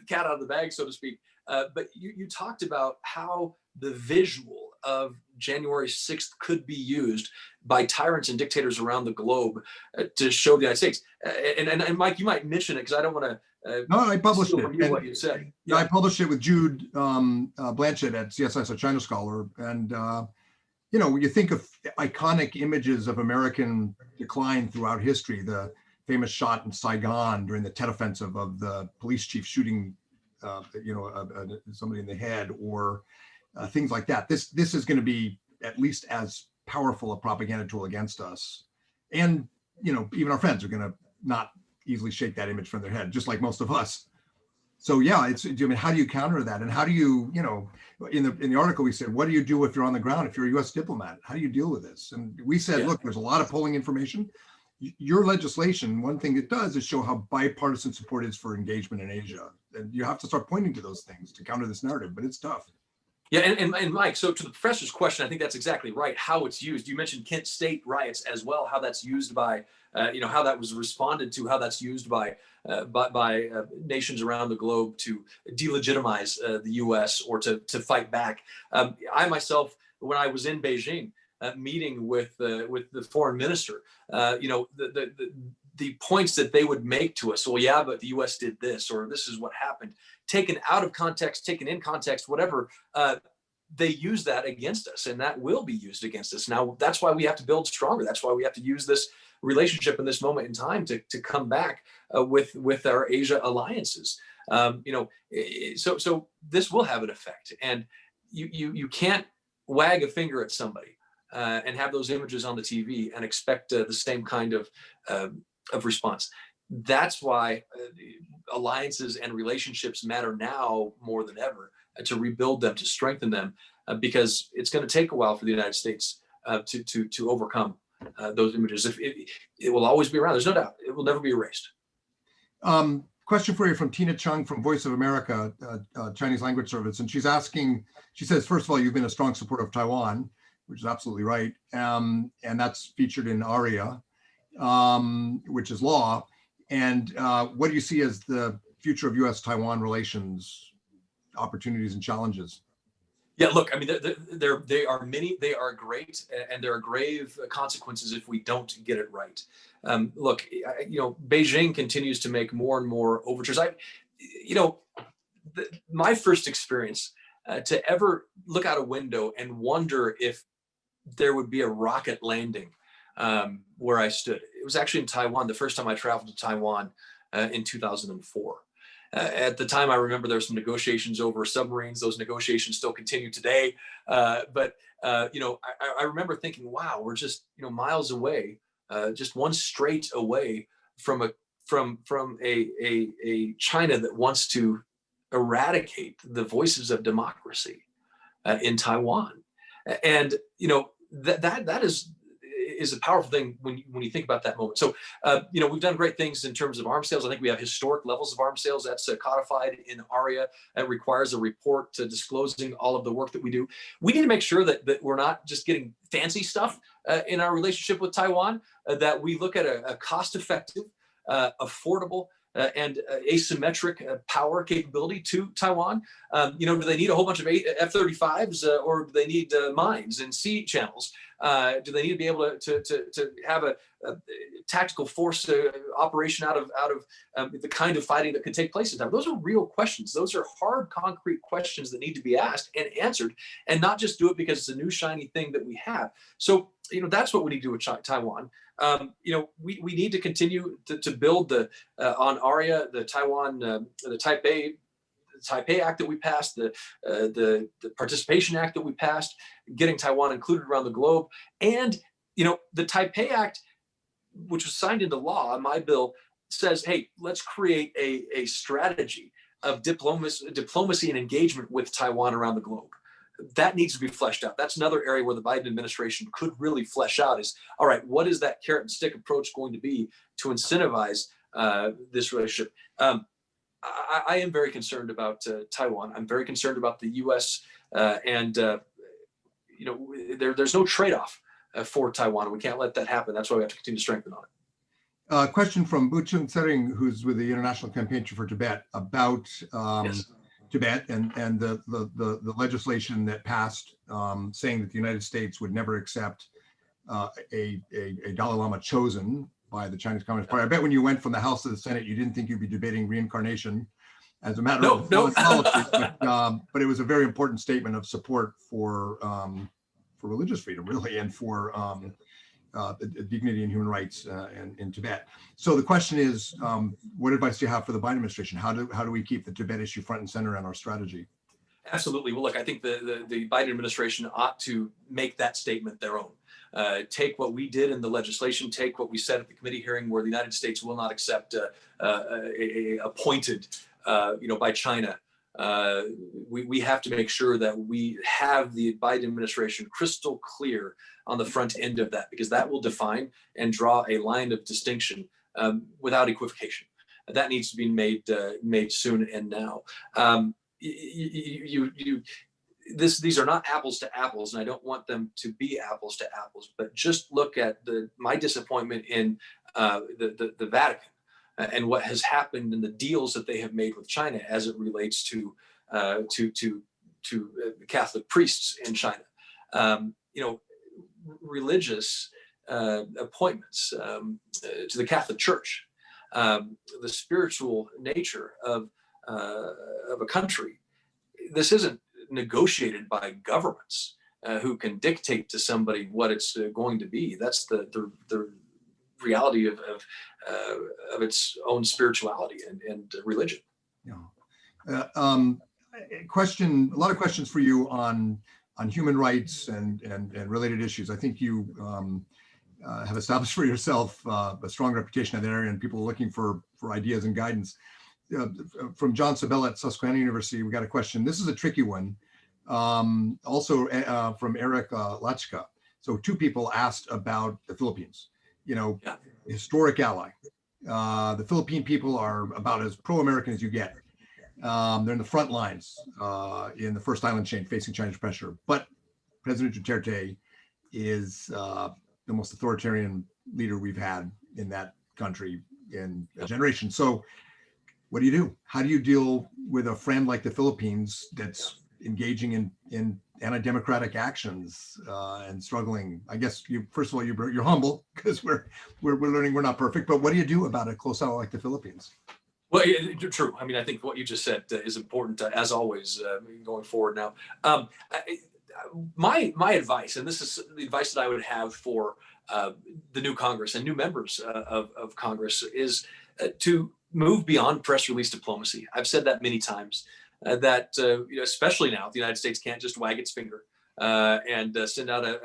cat out of the bag, so to speak. But you talked about how the visual of January 6th could be used by tyrants and dictators around the globe to show the United States. And Mike, you might mention it because I don't want No, I published steal it. from you And- what you said. Yeah, I published it with Jude Blanchett at CSIS, a China scholar. And, you know, you think of iconic images of American decline throughout history, the famous shot in Saigon during the Tet Offensive of the police chief shooting, somebody in the head, or things like that. This is going to be at least as powerful a propaganda tool against us. And, you know, even our friends are going to not easily shake that image from their head, just like most of us. So yeah, I mean, how do you counter that? And how do you, you know, in the article we said, what do you do if you're on the ground, if you're a US diplomat? How do you deal with this? And we said, look, there's a lot of polling information. Your legislation, one thing it does is show how bipartisan support is for engagement in Asia. And you have to start pointing to those things to counter this narrative, but it's tough. Yeah, and Mike, so to the professor's question, I think that's exactly right, how it's used. You mentioned Kent State riots as well, how that's used by, how that was responded to, how that's used by nations around the globe to delegitimize the U.S. or to fight back. I myself, when I was in Beijing, meeting with the foreign minister, the points that they would make to us, well, yeah, but the U.S. did this, or this is what happened, taken out of context, taken in context, whatever, they use that against us, and that will be used against us. Now, that's why we have to build stronger. That's why we have to use this relationship in this moment in time to come back with our Asia alliances. So this will have an effect, and you can't wag a finger at somebody and have those images on the TV and expect the same kind of response. That's why alliances and relationships matter now more than ever, to rebuild them, to strengthen them, because it's going to take a while for the United States to overcome those images. It will always be around. There's no doubt. It will never be erased. Question for you from Tina Chung from Voice of America, Chinese Language Service. And she's asking, she says, first of all, you've been a strong supporter of Taiwan, which is absolutely right. And that's featured in ARIA, which is law. And what do you see as the future of U.S.-Taiwan relations, opportunities and challenges? Yeah, look, I mean, they are many, they are great, and there are grave consequences if we don't get it right. Look, Beijing continues to make more and more overtures. My first experience to ever look out a window and wonder if there would be a rocket landing where I stood. It was actually in Taiwan, the first time I traveled to Taiwan in 2004. At the time, I remember there were some negotiations over submarines. Those negotiations still continue today. But I remember thinking, wow, we're just miles away, just one strait away from a China that wants to eradicate the voices of democracy in Taiwan. And that is a powerful thing when you think about that moment. So, we've done great things in terms of arms sales. I think we have historic levels of arms sales. That's codified in ARIA. It requires a report disclosing all of the work that we do. We need to make sure that we're not just getting fancy stuff in our relationship with Taiwan, that we look at a cost-effective, affordable, and asymmetric power capability to Taiwan. Do they need a whole bunch of F-35s or do they need mines and sea channels? Do they need to be able to have a tactical force operation out of the kind of fighting that could take place in Taiwan? Those are real questions. Those are hard, concrete questions that need to be asked and answered, and not just do it because it's a new shiny thing that we have. So, that's what we need to do with Taiwan. We need to continue to build on ARIA, the Taipei Act that we passed, the Participation Act that we passed, getting Taiwan included around the globe. And, the Taipei Act, which was signed into law, my bill says, hey, let's create a strategy of diplomacy and engagement with Taiwan around the globe. That needs to be fleshed out. That's another area where the Biden administration could really flesh out is, all right, what is that carrot and stick approach going to be to incentivize this relationship? I am very concerned about Taiwan. I'm very concerned about the U.S. There's no trade-off for Taiwan. We can't let that happen. That's why we have to continue to strengthen on it. Question from Buchung Tsering, who's with the International Campaign for Tibet, about Yes. Tibet and the legislation that passed saying that the United States would never accept a Dalai Lama chosen by the Chinese Communist Party. I bet when you went from the House to the Senate, you didn't think you'd be debating reincarnation as a matter of policy, but it was a very important statement of support for religious freedom, really, and for the dignity and human rights in Tibet. So the question is, what advice do you have for the Biden administration? How do we keep the Tibet issue front and center in our strategy? Absolutely. Well, look, I think the Biden administration ought to make that statement their own. Take what we did in the legislation, take what we said at the committee hearing, where the United States will not accept appointed, by China. We have to make sure that we have the Biden administration crystal clear on the front end of that, because that will define and draw a line of distinction without equivocation. That needs to be made soon and now. These are not apples to apples, and I don't want them to be apples to apples. But just look at my disappointment in the Vatican and what has happened in the deals that they have made with China as it relates to Catholic priests in China. Religious appointments to the Catholic Church, the spiritual nature of a country. This isn't negotiated by governments who can dictate to somebody what it's going to be. That's the reality of its own spirituality and religion. Yeah. A lot of questions for you on human rights and related issues. I think you have established for yourself a strong reputation in that area, and people are looking for ideas and guidance. From John Sabella at Susquehanna University, we got a question. This is a tricky one. Also from Eric Lachka. So two people asked about the Philippines, historic ally. The Philippine people are about as pro-American as you get. They're in the front lines in the first island chain facing Chinese pressure. But President Duterte is the most authoritarian leader we've had in that country in a generation. So what do you do? How do you deal with a friend like the Philippines that's engaging in anti-democratic actions and struggling? I guess first of all, you're humble because we're learning we're not perfect. But what do you do about a close ally like the Philippines? Well, true. I mean, I think what you just said is important as always going forward. Now, my advice, and this is the advice that I would have for the new Congress and new members of Congress, is to move beyond press release diplomacy. I've said that many times. That especially now, the United States can't just wag its finger and send out a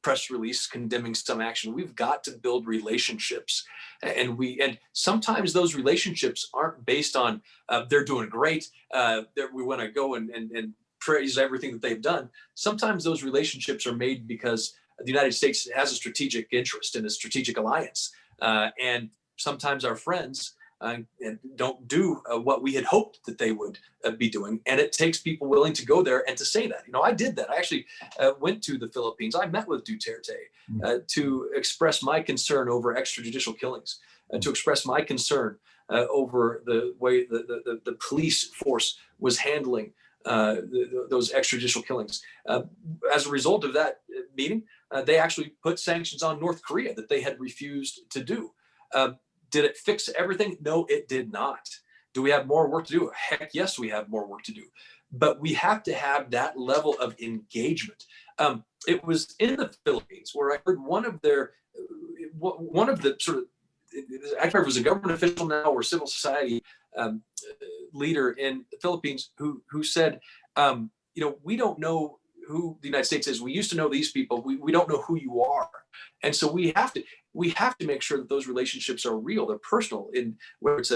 press release condemning some action. We've got to build relationships, and sometimes those relationships aren't based on they're doing great. We want to go and praise everything that they've done. Sometimes those relationships are made because the United States has a strategic interest in a strategic alliance, and sometimes our friends and don't do what we had hoped that they would be doing. And it takes people willing to go there and to say that. I did that. I actually went to the Philippines. I met with Duterte to express my concern over extrajudicial killings, to express my concern over the way the police force was handling those extrajudicial killings. As a result of that meeting, they actually put sanctions on North Korea that they had refused to do. Did it fix everything? No, it did not. Do we have more work to do? Heck yes, we have more work to do. But we have to have that level of engagement. It was in the Philippines where I heard one of the sort of, I can't remember if it was a government official now or civil society leader in the Philippines who said, we don't know who the United States is. We used to know these people. We don't know who you are. And so we have to make sure that those relationships are real, they're personal, in where it's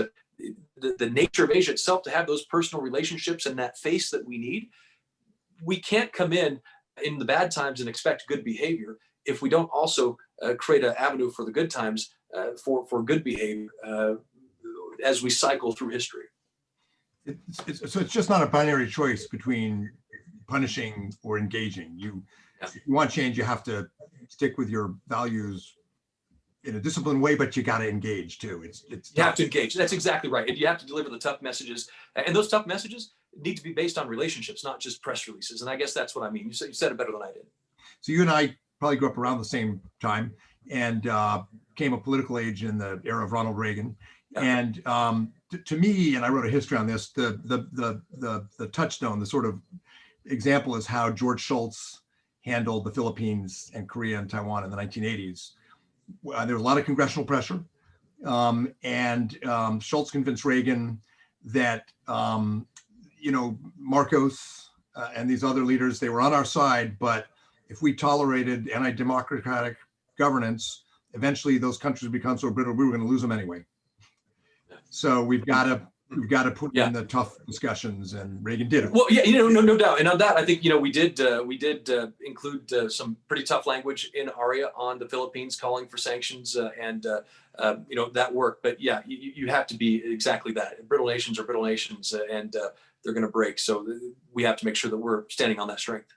the nature of Asia itself to have those personal relationships and that face that we need. We can't come in the bad times and expect good behavior if we don't also create an avenue for the good times for good behavior as we cycle through history. So it's just not a binary choice between punishing or engaging. If you want change, you have to stick with your values in a disciplined way, but you got to engage too. You have to engage. That's exactly right. And you have to deliver the tough messages. And those tough messages need to be based on relationships, not just press releases. And I guess that's what I mean. You said it better than I did. So you and I probably grew up around the same time. And came of political age in the era of Ronald Reagan. Yeah. And to me, and I wrote a history on this, the touchstone, the sort of example is how George Shultz handled the Philippines and Korea and Taiwan in the 1980s. There was a lot of congressional pressure, and Shultz convinced Reagan that Marcos and these other leaders, they were on our side, but if we tolerated anti-democratic governance, eventually those countries would become so brittle we were going to lose them anyway. So we've got to put in the tough discussions, and Reagan did it. Well, yeah, no doubt. And on that, I think, we did include some pretty tough language in ARIA on the Philippines, calling for sanctions and that work. But yeah, you have to be exactly that. Brittle nations are brittle nations, and they're going to break. So we have to make sure that we're standing on that strength.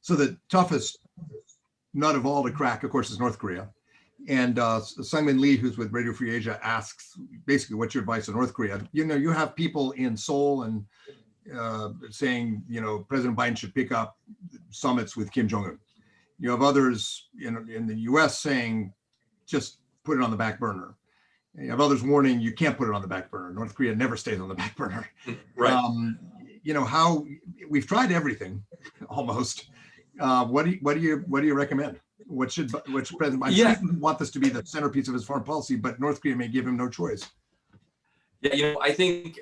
So the toughest nut of all to crack, of course, is North Korea. And Simon Lee, who's with Radio Free Asia, asks basically, what's your advice on North Korea? You have people in Seoul and saying, President Biden should pick up summits with Kim Jong-un. You have others in the US saying, just put it on the back burner. And you have others warning, you can't put it on the back burner. North Korea never stays on the back burner. Right. How we've tried everything almost. What do you recommend? What should President Biden want this to be the centerpiece of his foreign policy, but North Korea may give him no choice? Yeah, I think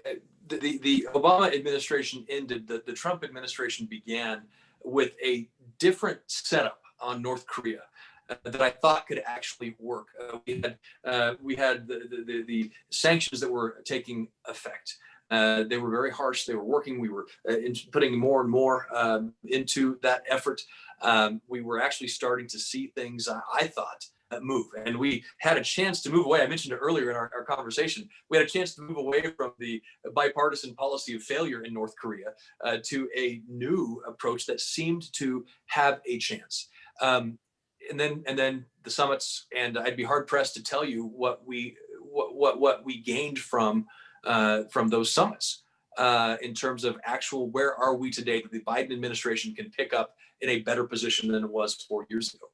the Obama administration ended, the Trump administration began with a different setup on North Korea that I thought could actually work. We had the sanctions that were taking effect. They were very harsh. They were working. We were putting more and more into that effort. We were actually starting to see things, I thought, move. And we had a chance to move away. I mentioned it earlier in our conversation. We had a chance to move away from the bipartisan policy of failure in North Korea to a new approach that seemed to have a chance. And then the summits, and I'd be hard pressed to tell you what we gained from those summits in terms of actual, where are we today that the Biden administration can pick up in a better position than it was 4 years ago.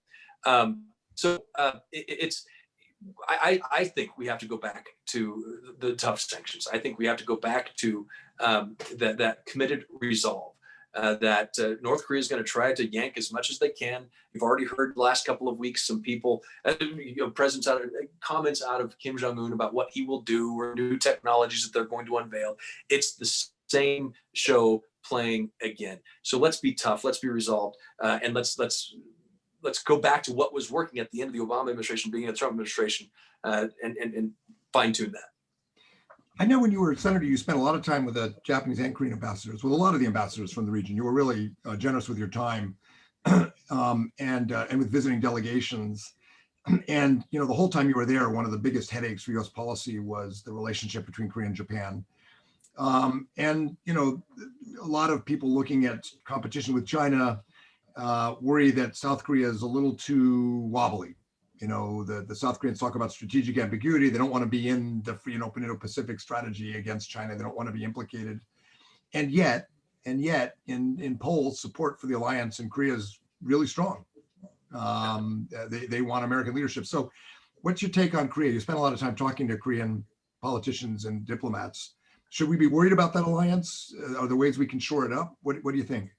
I think we have to go back to the tough sanctions. I think we have to go back to that committed resolve that North Korea is going to try to yank as much as they can. You've already heard the last couple of weeks some people, comments out of Kim Jong-un about what he will do or new technologies that they're going to unveil. It's the same show playing again. So let's be tough. Let's be resolved, and let's go back to what was working at the end of the Obama administration, being the Trump administration, and fine tune that. I know when you were senator, you spent a lot of time with the Japanese and Korean ambassadors, with a lot of the ambassadors from the region. You were really generous with your time and with visiting delegations. And, the whole time you were there, one of the biggest headaches for US policy was the relationship between Korea and Japan. And, a lot of people looking at competition with China worry that South Korea is a little too wobbly. The South Koreans talk about strategic ambiguity. They don't want to be in the free and open Indo-Pacific strategy against China. They don't want to be implicated. And yet, in polls, support for the alliance in Korea is really strong. They want American leadership. So what's your take on Korea? You spent a lot of time talking to Korean politicians and diplomats. Should we be worried about that alliance? Are there ways we can shore it up? What do you think?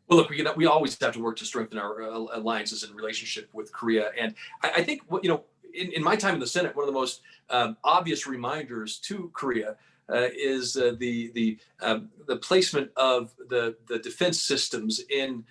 Well, look, we always have to work to strengthen our alliances and relationship with Korea. And I think, in my time in the Senate, one of the most obvious reminders to Korea is the placement of the defense systems in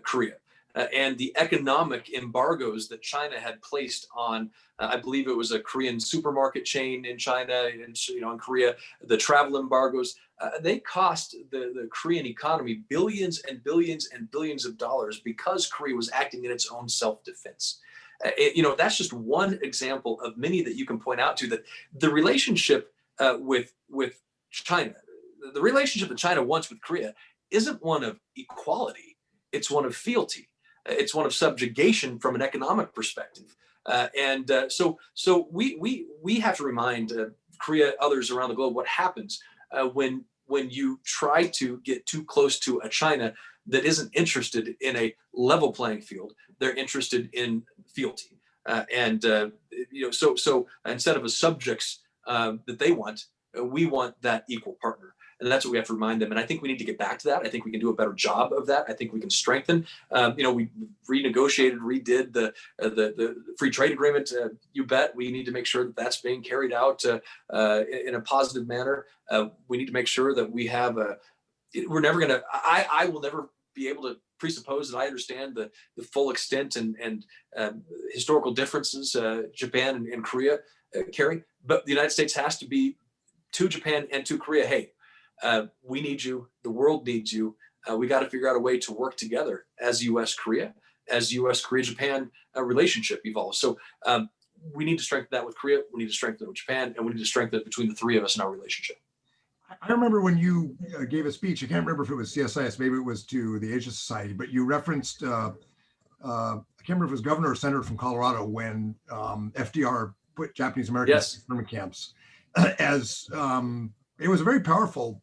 Korea. And the economic embargoes that China had placed on, I believe it was a Korean supermarket chain in China, and in Korea, the travel embargoes, they cost the Korean economy billions and billions and billions of dollars because Korea was acting in its own self-defense. That's just one example of many that you can point out to, that the relationship with China, the relationship that China wants with Korea isn't one of equality, it's one of fealty. It's one of subjugation from an economic perspective, so we have to remind Korea, others around the globe, what happens when you try to get too close to a China that isn't interested in a level playing field. They're interested in fealty. So instead of a subjects that they want, we want that equal partner. And that's what we have to remind them. And I think we need to get back to that. I think we can do a better job of that. I think we can strengthen. We renegotiated, redid the free trade agreement. You bet. We need to make sure that that's being carried out in a positive manner. We need to make sure that we have we're never going to, I will never be able to presuppose that I understand the full extent and historical differences, Japan and Korea carry. But the United States has to be to Japan and to Korea, hey, we need you. The world needs you. We got to figure out a way to work together as U.S.-Korea, as U.S.-Korea-Japan relationship evolves. So we need to strengthen that with Korea. We need to strengthen it with Japan, and we need to strengthen it between the three of us in our relationship. I remember when you gave a speech, I can't remember if it was CSIS, maybe it was to the Asia Society, but you referenced, I can't remember if it was governor or senator from Colorado when FDR put Japanese Americans in internment camps. It was a very powerful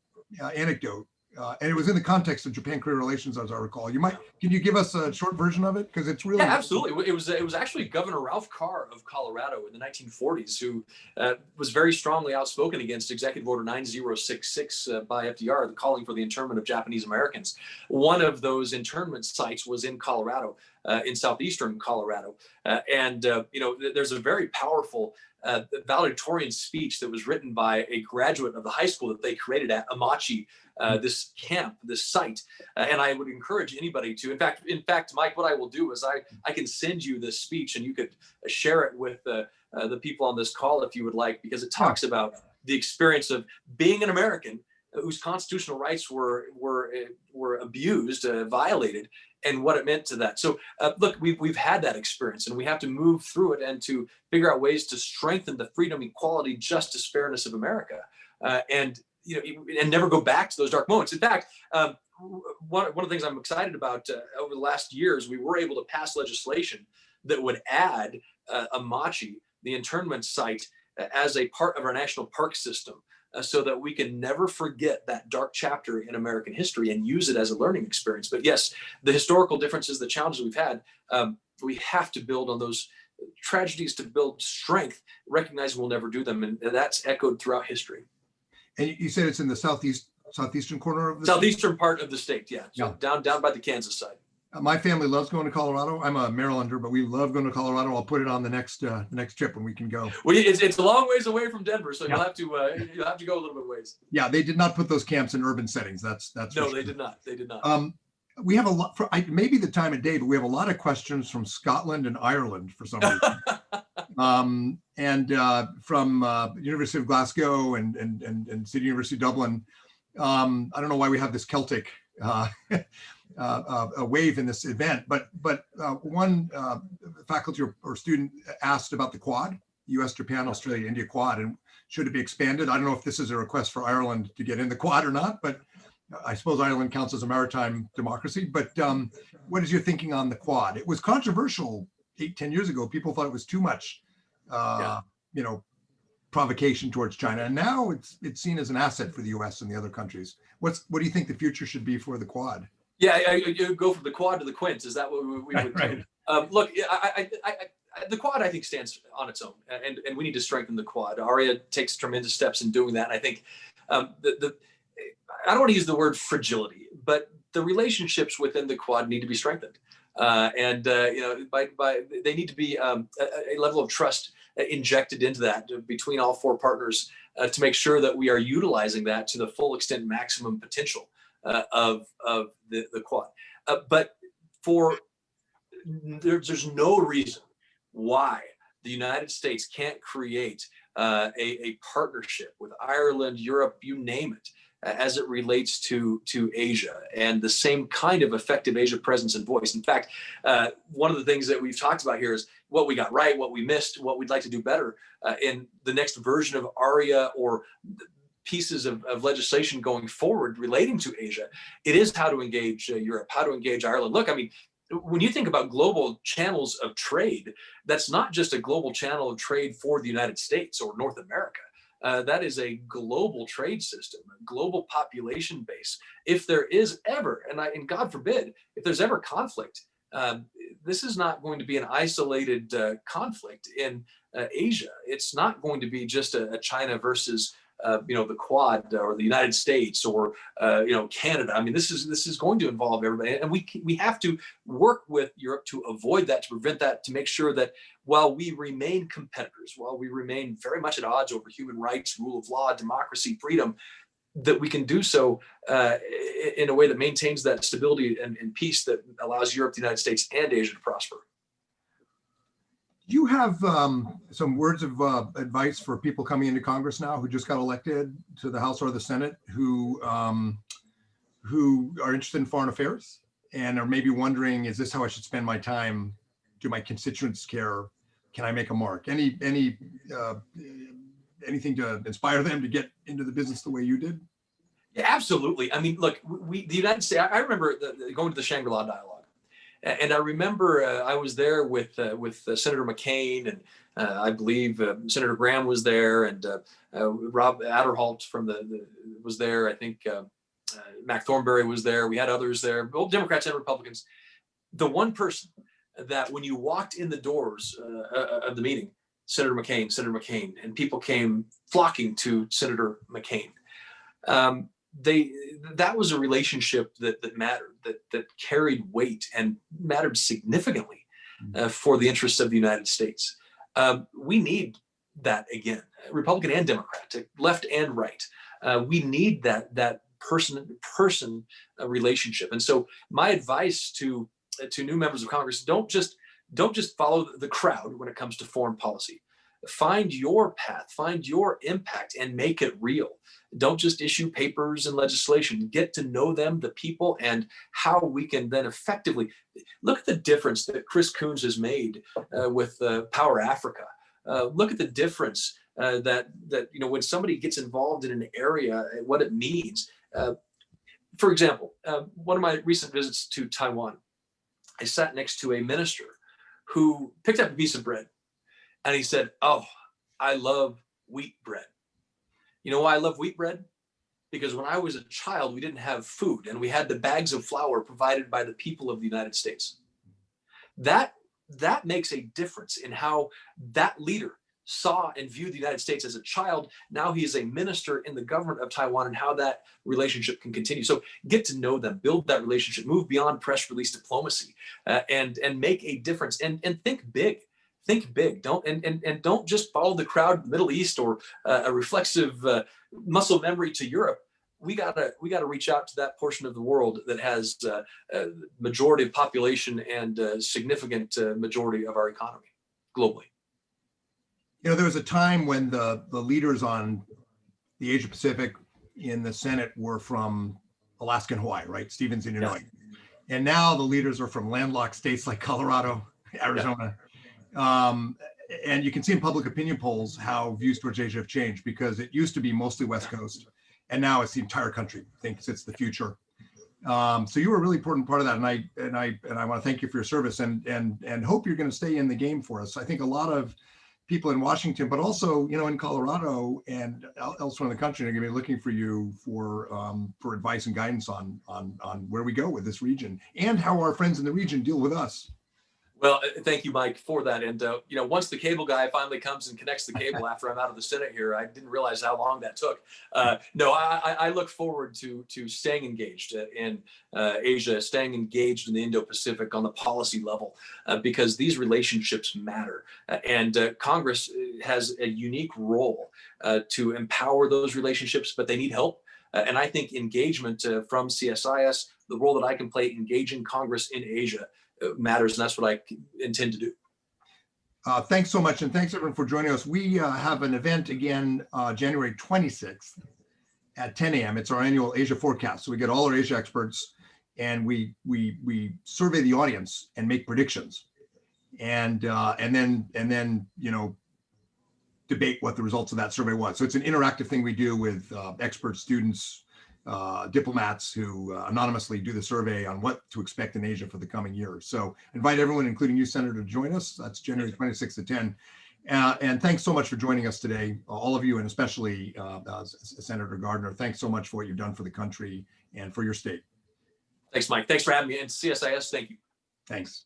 anecdote, and it was in the context of Japan-Korea relations, as I recall. Can you give us a short version of it? Because it's really— Yeah, absolutely. It was actually Governor Ralph Carr of Colorado in the 1940s who was very strongly outspoken against Executive Order 9066 by FDR, calling for the internment of Japanese Americans. One of those internment sites was in Colorado, in southeastern Colorado, there's a very powerful valedictorian speech that was written by a graduate of the high school that they created at Amachi, this camp, this site. And I would encourage anybody to, in fact, Mike, what I will do is I can send you this speech and you could share it with the people on this call if you would like, because it talks about the experience of being an American whose constitutional rights were abused, violated, and what it meant to that. So look, we've had that experience, and we have to move through it and to figure out ways to strengthen the freedom, equality, justice, fairness of America, and never go back to those dark moments. In fact, one of the things I'm excited about over the last years, we were able to pass legislation that would add Amachi, the internment site, as a part of our national park system. So that we can never forget that dark chapter in American history and use it as a learning experience. But yes, the historical differences, the challenges we've had, we have to build on those tragedies to build strength, recognizing we'll never do them. And that's echoed throughout history. And you said it's in the southeastern corner of the southeastern part of the state, yeah. So down by the Kansas side. My family loves going to Colorado. I'm a Marylander, but we love going to Colorado. I'll put it on the next trip when we can go. Well, it's a long ways away from Denver, so you'll have to go a little bit ways. Yeah, they did not put those camps in urban settings. That's no, they did not. They did not. We have a lot maybe the time of day, but we have a lot of questions from Scotland and Ireland for some reason, and from University of Glasgow and City University of Dublin. I don't know why we have this Celtic a wave in this event, but one faculty or student asked about the Quad, U.S., Japan, Australia, India Quad, and should it be expanded? I don't know if this is a request for Ireland to get in the Quad or not, but I suppose Ireland counts as a maritime democracy. But what is your thinking on the Quad? It was controversial 8-10 years ago. People thought it was too much, provocation towards China, and now it's seen as an asset for the U.S. and the other countries. What do you think the future should be for the Quad? Yeah, you go from the Quad to the Quint. Is that what we would do? Look, the Quad, I think, stands on its own, and we need to strengthen the Quad. ARIA takes tremendous steps in doing that. And I think I don't want to use the word fragility, but the relationships within the Quad need to be strengthened, they need to be a level of trust injected into that between all four partners to make sure that we are utilizing that to the full extent, maximum potential of the Quad. But there's no reason why the United States can't create a partnership with Ireland, Europe, you name it, as it relates to Asia, and the same kind of effective Asia presence and voice. In fact, one of the things that we've talked about here is what we got right, what we missed, what we'd like to do better in the next version of ARIA or pieces of legislation going forward relating to Asia. It is how to engage Europe, how to engage Ireland. Look, I mean, when you think about global channels of trade, that's not just a global channel of trade for the United States or North America. That is a global trade system, a global population base. If there is ever, and God forbid, if there's ever conflict, this is not going to be an isolated conflict in Asia. It's not going to be just a China versus the Quad or the United States or Canada. I mean, this is going to involve everybody, and we have to work with Europe to avoid that, to prevent that, to make sure that while we remain competitors, while we remain very much at odds over human rights, rule of law, democracy, freedom, that we can do so in a way that maintains that stability and peace that allows Europe, the United States, and Asia to prosper. Do you have some words of advice for people coming into Congress now who just got elected to the House or the Senate who are interested in foreign affairs and are maybe wondering, is this how I should spend my time? Do my constituents care? Can I make a mark? Anything to inspire them to get into the business the way you did? Yeah, absolutely. I mean, look, the United States, I remember going to the Shangri-La dialogue. And I remember I was there with Senator McCain, and I believe Senator Graham was there, and Rob Adderholt was there. I think Mac Thornberry was there. We had others there, both Democrats and Republicans. The one person that when you walked in the doors of the meeting, Senator McCain, and people came flocking to Senator McCain. That was a relationship that mattered, that carried weight and mattered significally for the interests of the United States. We need that again, Republican and Democrat, left and right. We need that person relationship. And so my advice to new members of Congress, don't just follow the crowd when it comes to foreign policy. Find your path, find your impact, and make it real. Don't just issue papers and legislation. Get to know them, the people, and how we can then effectively look at the difference that Chris Coons has made with Power Africa. Look at the difference that when somebody gets involved in an area, what it means. For example, one of my recent visits to Taiwan, I sat next to a minister who picked up a piece of bread. And he said, "Oh, I love wheat bread. You know why I love wheat bread? Because when I was a child, we didn't have food, and we had the bags of flour provided by the people of the United States." That makes a difference in how that leader saw and viewed the United States as a child. Now he is a minister in the government of Taiwan, and how that relationship can continue. So get to know them, build that relationship, move beyond press release diplomacy, and make a difference, and think big. Think big. Don't just follow the crowd in the Middle East or a reflexive muscle memory to Europe. We gotta reach out to that portion of the world that has a majority of population and a significant majority of our economy globally. There was a time when the leaders on the Asia Pacific in the Senate were from Alaska and Hawaii, right? Stevens and Illinois. Yeah. And now the leaders are from landlocked states like Colorado, Arizona. Yeah. And you can see in public opinion polls how views towards Asia have changed, because it used to be mostly West Coast, and now it's the entire country thinks it's the future. So you were a really important part of that, and I want to thank you for your service, and hope you're going to stay in the game for us. I think a lot of people in Washington, but also in Colorado and elsewhere in the country, are going to be looking for you for advice and guidance on where we go with this region and how our friends in the region deal with us. Well, thank you, Mike, for that. And, once the cable guy finally comes and connects the cable after I'm out of the Senate here, I didn't realize how long that took. No, I look forward to staying engaged in Asia, staying engaged in the Indo-Pacific on the policy level, because these relationships matter. And Congress has a unique role to empower those relationships, but they need help. And I think engagement from CSIS, the role that I can play engaging Congress in Asia, matters, and that's what I intend to do. Thanks so much, and thanks everyone for joining us. We have an event again January 26th at 10 a.m. It's our annual Asia forecast. So we get all our Asia experts, and we survey the audience and make predictions, and then debate what the results of that survey was. So it's an interactive thing we do with experts, students, diplomats who anonymously do the survey on what to expect in Asia for the coming year. So invite everyone, including you, Senator, to join us. That's January 26th at 10. And thanks so much for joining us today, all of you, and especially Senator Gardner. Thanks so much for what you've done for the country and for your state. Thanks, Mike. Thanks for having me. And CSIS, thank you. Thanks.